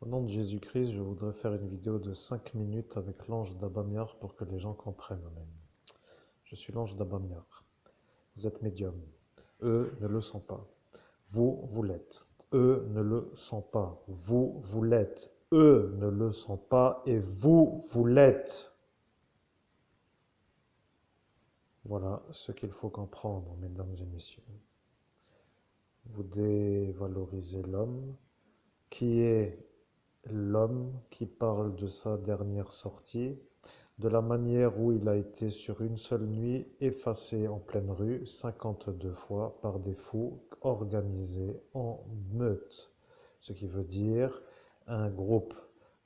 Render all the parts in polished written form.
nom de Jésus-Christ, je voudrais faire une vidéo de 5 minutes avec l'ange d'Abamiar pour que les gens comprennent. Amen. Je suis l'ange d'Abamiar. Vous êtes médium. Eux ne le sont pas. Vous, vous l'êtes. Eux ne le sont pas. Vous, vous l'êtes. Eux ne le sont pas et vous, vous l'êtes. Voilà ce qu'il faut comprendre, mesdames et messieurs. Vous dévalorisez l'homme qui est l'homme qui parle de sa dernière sortie, de la manière où il a été sur une seule nuit effacé en pleine rue 52 fois par des fous organisés en meute. Ce qui veut dire un groupe.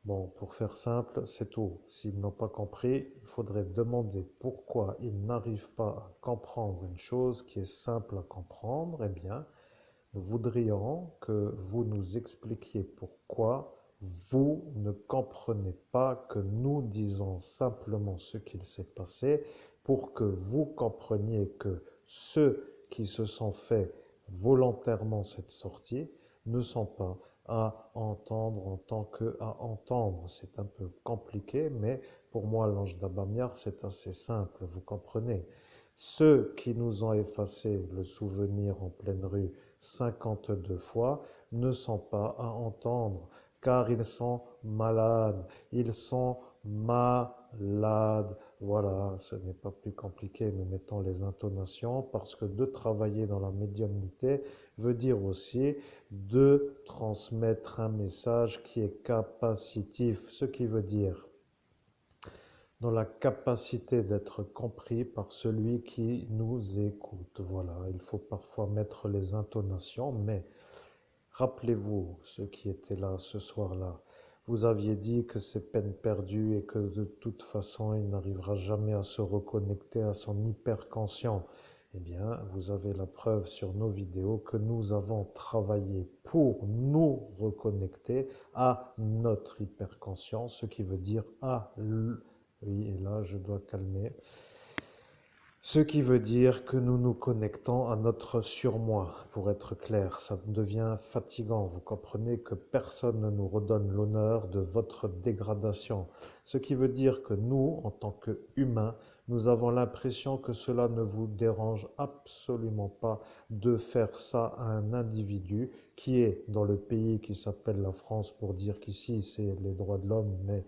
Bon, pour faire simple, c'est tout. S'ils n'ont pas compris, il faudrait demander pourquoi ils n'arrivent pas à comprendre une chose qui est simple à comprendre. Eh bien, nous voudrions que vous nous expliquiez pourquoi vous ne comprenez pas que nous disons simplement ce qu'il s'est passé pour que vous compreniez que ceux qui se sont fait volontairement cette sortie ne sont pas à entendre en tant que à entendre. C'est un peu compliqué, mais pour moi, l'ange d'Abamiar, c'est assez simple, vous comprenez. Ceux qui nous ont effacé le souvenir en pleine rue 52 fois ne sont pas à entendre, car ils sont malades. Ils sont malades. Voilà, ce n'est pas plus compliqué. Nous mettons les intonations parce que de travailler dans la médiumnité veut dire aussi de transmettre un message qui est capacitif, ce qui veut dire dans la capacité d'être compris par celui qui nous écoute. Voilà, il faut parfois mettre les intonations, mais rappelez-vous, ceux qui étaient là ce soir-là, vous aviez dit que c'est peine perdue et que de toute façon, il n'arrivera jamais à se reconnecter à son hyperconscient. Eh bien, vous avez la preuve sur nos vidéos que nous avons travaillé pour nous reconnecter à notre hyperconscient, ce qui veut dire à oui, et là, je dois calmer. Ce qui veut dire que nous nous connectons à notre surmoi, pour être clair. Ça devient fatigant. Vous comprenez que personne ne nous redonne l'honneur de votre dégradation. Ce qui veut dire que nous, en tant qu'humains, nous avons l'impression que cela ne vous dérange absolument pas de faire ça à un individu qui est dans le pays qui s'appelle la France, pour dire qu'ici, c'est les droits de l'homme, mais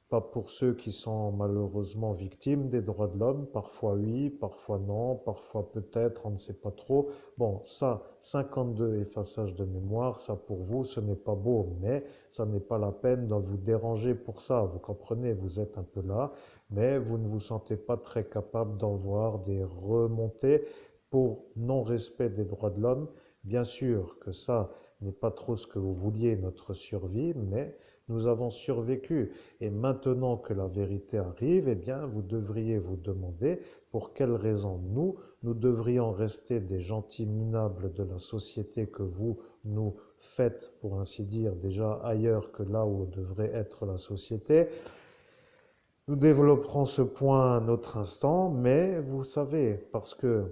pas pour ceux qui sont malheureusement victimes des droits de l'homme, parfois oui, parfois non, parfois peut-être, on ne sait pas trop. Bon, ça, 52 effaçages de mémoire, ça pour vous, ce n'est pas beau, mais ça n'est pas la peine de vous déranger pour ça. Vous comprenez, vous êtes un peu là, mais vous ne vous sentez pas très capable d'en voir des remontées pour non-respect des droits de l'homme. Bien sûr que ça n'est pas trop ce que vous vouliez, notre survie, mais nous avons survécu. Et maintenant que la vérité arrive, eh bien, vous devriez vous demander pour quelles raisons nous devrions rester des gentils minables de la société que vous nous faites, pour ainsi dire, déjà ailleurs que là où devrait être la société. Nous développerons ce point à un autre instant, mais vous savez, parce que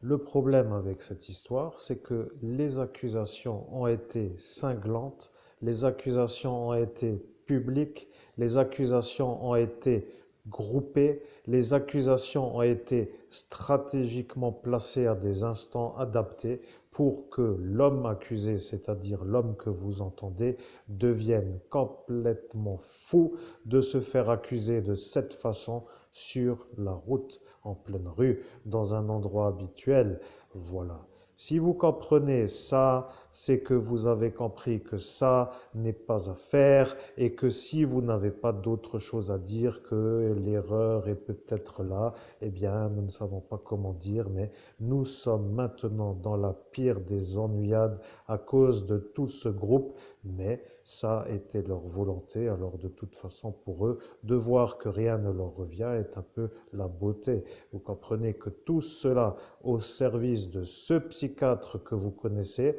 le problème avec cette histoire, c'est que les accusations ont été cinglantes, les accusations ont été publiques, les accusations ont été groupées, les accusations ont été stratégiquement placées à des instants adaptés pour que l'homme accusé, c'est-à-dire l'homme que vous entendez, devienne complètement fou de se faire accuser de cette façon sur la route, en pleine rue, dans un endroit habituel. Voilà. Si vous comprenez ça, c'est que vous avez compris que ça n'est pas à faire et que si vous n'avez pas d'autre chose à dire que l'erreur est peut-être là, eh bien, nous ne savons pas comment dire, mais nous sommes maintenant dans la pire des ennuyades à cause de tout ce groupe, mais ça était leur volonté, alors de toute façon pour eux, de voir que rien ne leur revient est un peu la beauté. Vous comprenez que tout cela au service de ce psychiatre que vous connaissez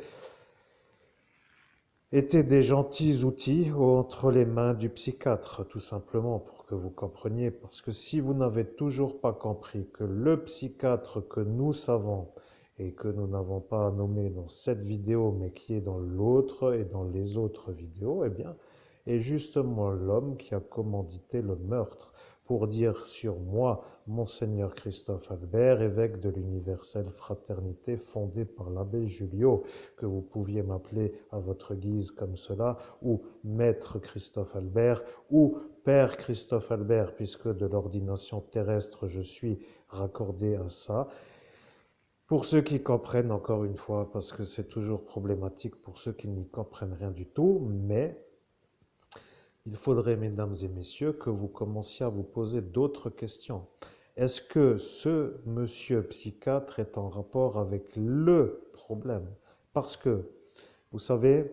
étaient des gentils outils entre les mains du psychiatre, tout simplement pour que vous compreniez. Parce que si vous n'avez toujours pas compris que le psychiatre que nous savons et que nous n'avons pas nommé dans cette vidéo, mais qui est dans l'autre et dans les autres vidéos, eh bien, est justement l'homme qui a commandité le meurtre pour dire sur moi, Monseigneur Christophe Albert, évêque de l'Universelle Fraternité fondée par l'abbé Julio, que vous pouviez m'appeler à votre guise comme cela, ou Maître Christophe Albert, ou Père Christophe Albert, puisque de l'ordination terrestre je suis raccordé à ça. Pour ceux qui comprennent, encore une fois, parce que c'est toujours problématique pour ceux qui n'y comprennent rien du tout, mais il faudrait, mesdames et messieurs, que vous commenciez à vous poser d'autres questions. Est-ce que ce monsieur psychiatre est en rapport avec le problème? Parce que, vous savez,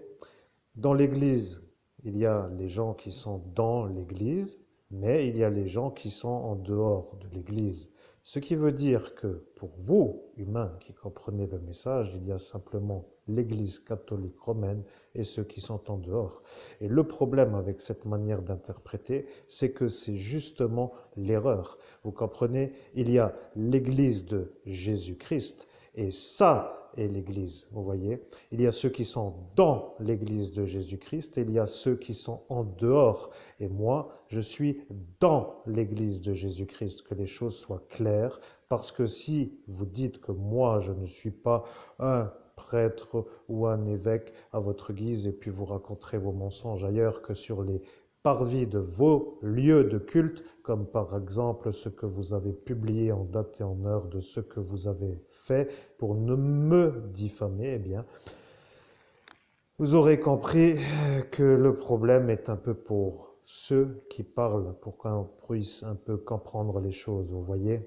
dans l'Église, il y a les gens qui sont dans l'Église, mais il y a les gens qui sont en dehors de l'Église. Ce qui veut dire que pour vous, humains qui comprenez le message, il y a simplement l'Église catholique romaine et ceux qui sont en dehors. Et le problème avec cette manière d'interpréter, c'est que c'est justement l'erreur. Vous comprenez? Il y a l'Église de Jésus-Christ et ça est l'Église, vous voyez? Il y a ceux qui sont dans l'Église de Jésus-Christ et il y a ceux qui sont en dehors. Et moi, je suis dans l'Église de Jésus-Christ, que les choses soient claires, parce que si vous dites que moi, je ne suis pas un prêtre ou un évêque à votre guise et puis vous raconterez vos mensonges ailleurs que sur les parvis de vos lieux de culte, comme par exemple ce que vous avez publié en date et en heure de ce que vous avez fait pour ne me diffamer, eh bien, vous aurez compris que le problème est un peu pour ceux qui parlent, pour qu'on puisse un peu comprendre les choses, vous voyez.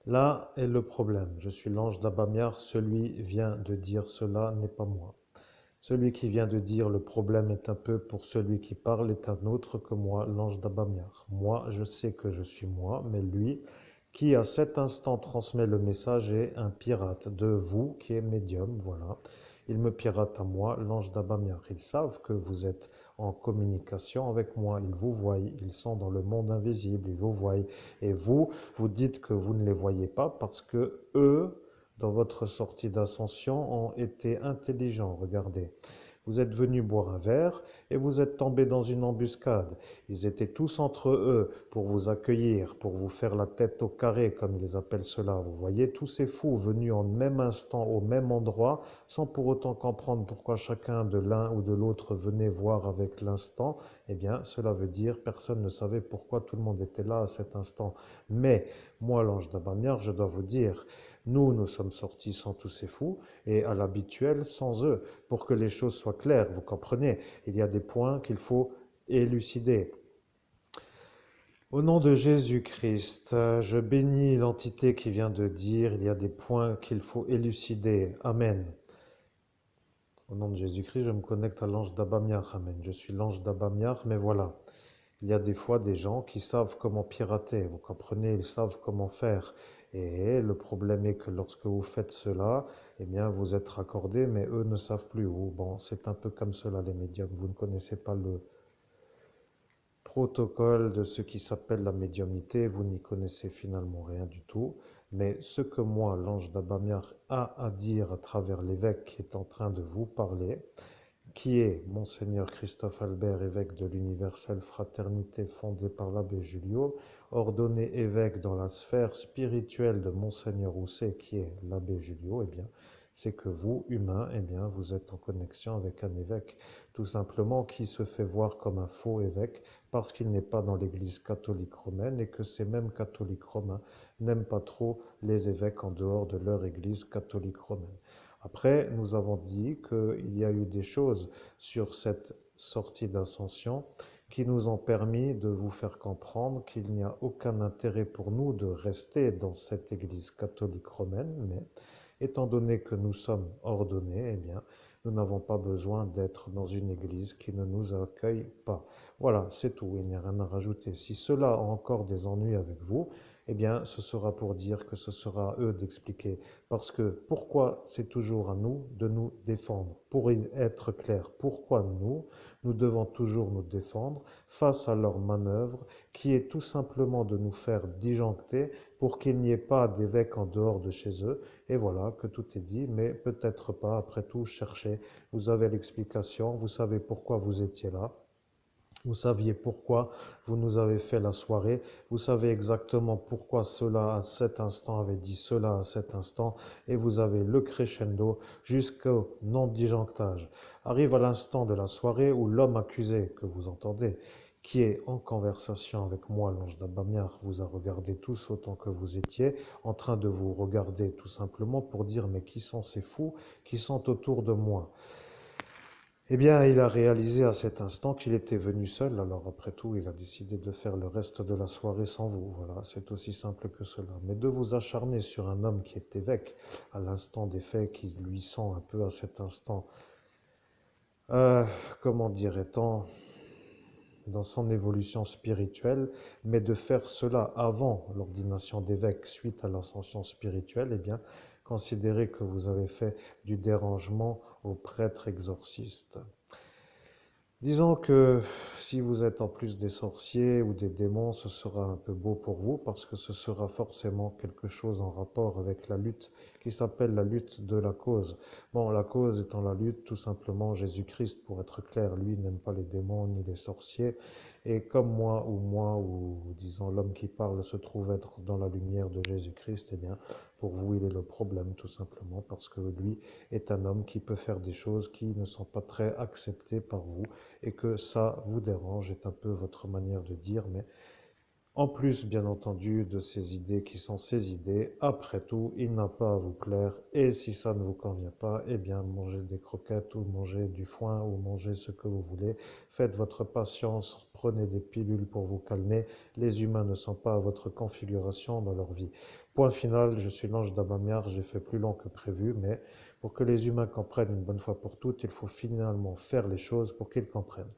Là est le problème. Je suis l'ange d'Abamiar, celui vient de dire cela n'est pas moi. Celui qui vient de dire le problème est un peu pour celui qui parle est un autre que moi, l'ange d'Abamiar. Moi, je sais que je suis moi, mais lui, qui à cet instant transmet le message, est un pirate de vous qui est médium, voilà. Il me pirate à moi, l'ange d'Abamiar. Ils savent que vous êtes en communication avec moi, ils vous voient, ils sont dans le monde invisible, ils vous voient. Et vous, vous dites que vous ne les voyez pas parce que eux, dans votre sortie d'ascension, ont été intelligents. Regardez, vous êtes venus boire un verre et vous êtes tombés dans une embuscade. Ils étaient tous entre eux pour vous accueillir, pour vous faire la tête au carré, comme ils appellent cela. Vous voyez, tous ces fous venus en même instant, au même endroit, sans pour autant comprendre pourquoi chacun de l'un ou de l'autre venait voir avec l'instant, eh bien, cela veut dire personne ne savait pourquoi tout le monde était là à cet instant. Mais moi, l'ange d'Abamiar, je dois vous dire, nous sommes sortis sans tous ces fous et à l'habituel sans eux, pour que les choses soient claires. Vous comprenez, il y a des points qu'il faut élucider. Au nom de Jésus-Christ, je bénis l'entité qui vient de dire, il y a des points qu'il faut élucider. Amen. Au nom de Jésus-Christ, je me connecte à l'ange d'Abamiar. Amen. Je suis l'ange d'Abamiar, mais voilà. Il y a des fois des gens qui savent comment pirater, vous comprenez, ils savent comment faire. Et le problème est que lorsque vous faites cela, eh bien, vous êtes raccordés, mais eux ne savent plus où. Bon, c'est un peu comme cela, les médiums. Vous ne connaissez pas le protocole de ce qui s'appelle la médiumnité, vous n'y connaissez finalement rien du tout. Mais ce que moi, l'ange d'Abamiar, a à dire à travers l'évêque qui est en train de vous parler, qui est Monseigneur Christophe Albert, évêque de l'Universelle Fraternité fondée par l'abbé Julio, ordonné évêque dans la sphère spirituelle de Monseigneur Rousset, qui est l'abbé Julio, eh bien, c'est que vous, humains, eh bien, vous êtes en connexion avec un évêque, tout simplement, qui se fait voir comme un faux évêque parce qu'il n'est pas dans l'Église catholique romaine et que ces mêmes catholiques romains n'aiment pas trop les évêques en dehors de leur Église catholique romaine. Après, nous avons dit qu'il y a eu des choses sur cette sortie d'ascension qui nous ont permis de vous faire comprendre qu'il n'y a aucun intérêt pour nous de rester dans cette Église catholique romaine, mais étant donné que nous sommes ordonnés, eh bien, nous n'avons pas besoin d'être dans une Église qui ne nous accueille pas. Voilà, c'est tout, il n'y a rien à rajouter. Si cela a encore des ennuis avec vous, eh bien, ce sera pour dire que ce sera à eux d'expliquer. Parce que pourquoi c'est toujours à nous de nous défendre? Pour y être clair, pourquoi nous devons toujours nous défendre face à leur manœuvre qui est tout simplement de nous faire disjoncter pour qu'il n'y ait pas d'évêque en dehors de chez eux. Et voilà, que tout est dit, mais peut-être pas, après tout, cherchez. Vous avez l'explication, vous savez pourquoi vous étiez là. Vous saviez pourquoi vous nous avez fait la soirée. Vous savez exactement pourquoi cela à cet instant avait dit cela à cet instant. Et vous avez le crescendo jusqu'au non-disjonctage. Arrive à l'instant de la soirée où l'homme accusé que vous entendez, qui est en conversation avec moi, l'ange d'Abamiar, vous a regardé tous autant que vous étiez, en train de vous regarder tout simplement pour dire mais qui sont ces fous qui sont autour de moi? Eh bien, il a réalisé à cet instant qu'il était venu seul, alors après tout, il a décidé de faire le reste de la soirée sans vous. Voilà, c'est aussi simple que cela. Mais de vous acharner sur un homme qui est évêque, à l'instant des faits qui lui sont un peu à cet instant, euh, comment dirait-on, dans son évolution spirituelle, mais de faire cela avant l'ordination d'évêque suite à l'ascension spirituelle, eh bien, considérez que vous avez fait du dérangement au prêtre exorciste. Disons que si vous êtes en plus des sorciers ou des démons, ce sera un peu beau pour vous parce que ce sera forcément quelque chose en rapport avec la lutte qui s'appelle la lutte de la cause. Bon, la cause étant la lutte, tout simplement, Jésus-Christ, pour être clair, lui n'aime pas les démons ni les sorciers. Et comme moi, ou disons l'homme qui parle se trouve être dans la lumière de Jésus-Christ, eh bien, pour vous, il est le problème, tout simplement, parce que lui est un homme qui peut faire des choses qui ne sont pas très acceptées par vous et que ça vous dérange, est un peu votre manière de dire, mais en plus, bien entendu, de ces idées qui sont ces idées, après tout, il n'a pas à vous plaire, et si ça ne vous convient pas, eh bien, mangez des croquettes, ou mangez du foin, ou mangez ce que vous voulez, faites votre patience, prenez des pilules pour vous calmer, les humains ne sont pas à votre configuration dans leur vie. Point final, je suis l'ange d'Abamiar, j'ai fait plus long que prévu, mais pour que les humains comprennent une bonne fois pour toutes, il faut finalement faire les choses pour qu'ils comprennent.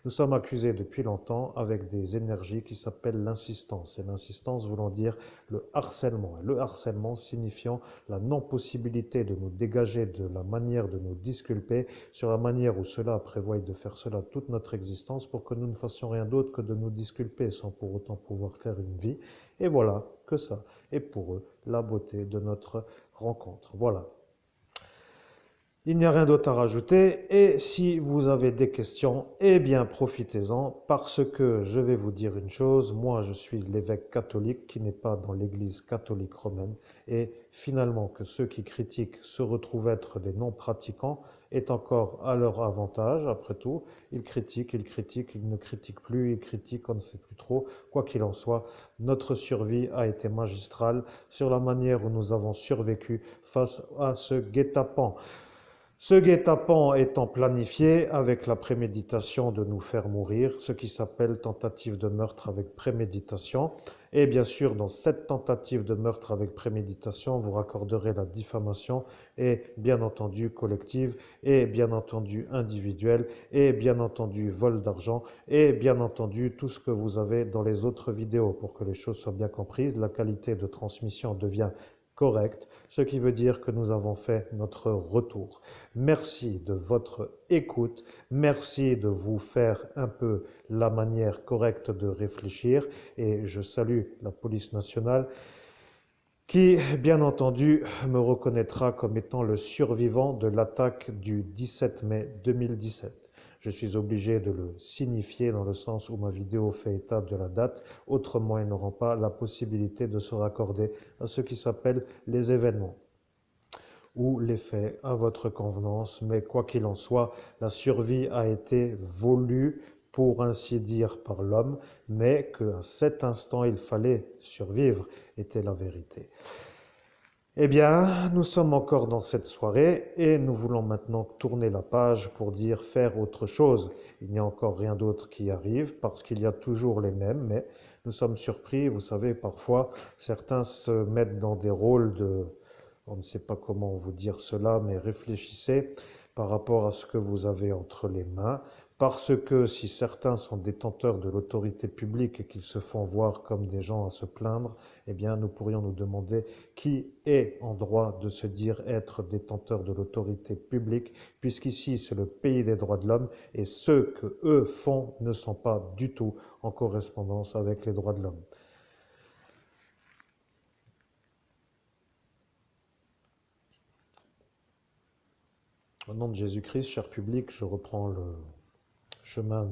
Nous sommes accusés depuis longtemps avec des énergies qui s'appellent l'insistance. Et l'insistance voulant dire le harcèlement. Et le harcèlement signifiant la non-possibilité de nous dégager de la manière de nous disculper sur la manière où cela prévoit de faire cela toute notre existence pour que nous ne fassions rien d'autre que de nous disculper sans pour autant pouvoir faire une vie. Et voilà que ça est pour eux la beauté de notre rencontre. Voilà. Il n'y a rien d'autre à rajouter et si vous avez des questions, eh bien profitez-en parce que je vais vous dire une chose, moi je suis l'évêque catholique qui n'est pas dans l'église catholique romaine et finalement que ceux qui critiquent se retrouvent être des non-pratiquants est encore à leur avantage après tout. Ils critiquent, ils ne critiquent plus, ils critiquent, on ne sait plus trop. Quoi qu'il en soit, notre survie a été magistrale sur la manière où nous avons survécu face à ce guet-apens. Ce guet-apens étant planifié avec la préméditation de nous faire mourir, ce qui s'appelle tentative de meurtre avec préméditation. Et bien sûr, dans cette tentative de meurtre avec préméditation, vous raccorderez la diffamation et bien entendu collective et bien entendu individuelle et bien entendu vol d'argent et bien entendu tout ce que vous avez dans les autres vidéos. Pour que les choses soient bien comprises, la qualité de transmission devient correcte, ce qui veut dire que nous avons fait notre retour. Merci de votre écoute, merci de vous faire un peu la manière correcte de réfléchir et je salue la police nationale qui, bien entendu, me reconnaîtra comme étant le survivant de l'attaque du 17 mai 2017. Je suis obligé de le signifier dans le sens où ma vidéo fait état de la date, autrement ils n'auront pas la possibilité de se raccorder à ce qui s'appelle les événements ou les faits à votre convenance, mais quoi qu'il en soit, la survie a été voulue pour ainsi dire par l'homme, mais qu'à cet instant il fallait survivre était la vérité. Eh bien, nous sommes encore dans cette soirée et nous voulons maintenant tourner la page pour dire faire autre chose. Il n'y a encore rien d'autre qui arrive parce qu'il y a toujours les mêmes, mais nous sommes surpris. Vous savez, parfois, certains se mettent dans des rôles de, on ne sait pas comment vous dire cela, mais réfléchissez par rapport à ce que vous avez entre les mains. Parce que si certains sont détenteurs de l'autorité publique et qu'ils se font voir comme des gens à se plaindre, eh bien, nous pourrions nous demander qui est en droit de se dire être détenteur de l'autorité publique, puisqu'ici c'est le pays des droits de l'homme et ce que eux font ne sont pas du tout en correspondance avec les droits de l'homme. Au nom de Jésus-Christ, cher public, je reprends le chemin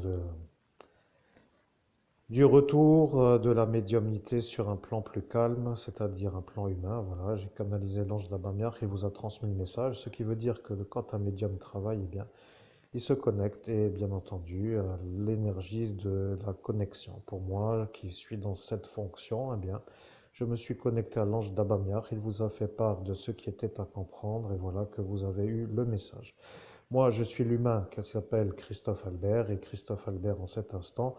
du retour de la médiumnité sur un plan plus calme, c'est-à-dire un plan humain. Voilà, j'ai canalisé l'ange d'Abamiar, il vous a transmis le message, ce qui veut dire que quand un médium travaille, eh bien, il se connecte et bien entendu l'énergie de la connexion. Pour moi, qui suis dans cette fonction, eh bien, je me suis connecté à l'ange d'Abamiar, il vous a fait part de ce qui était à comprendre et voilà que vous avez eu le message. Moi, je suis l'humain qui s'appelle Christophe Albert et Christophe Albert en cet instant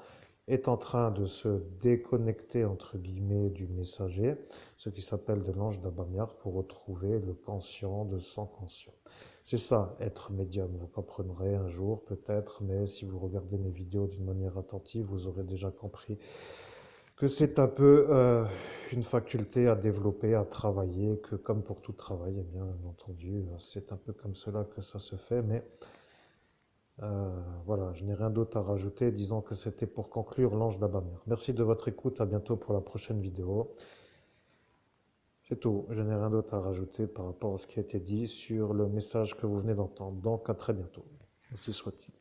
est en train de se déconnecter entre guillemets du messager, ce qui s'appelle de l'ange d'Abamiar pour retrouver le conscient de son conscient. C'est ça, être médium. Vous comprendrez un jour peut-être, mais si vous regardez mes vidéos d'une manière attentive, vous aurez déjà compris que c'est un peu une faculté à développer, à travailler, que comme pour tout travail, eh bien entendu, c'est un peu comme cela que ça se fait, mais voilà, je n'ai rien d'autre à rajouter, disant que c'était pour conclure l'ange d'Abamir. Merci de votre écoute, à bientôt pour la prochaine vidéo. C'est tout, je n'ai rien d'autre à rajouter par rapport à ce qui a été dit sur le message que vous venez d'entendre. Donc à très bientôt, ainsi soit-il.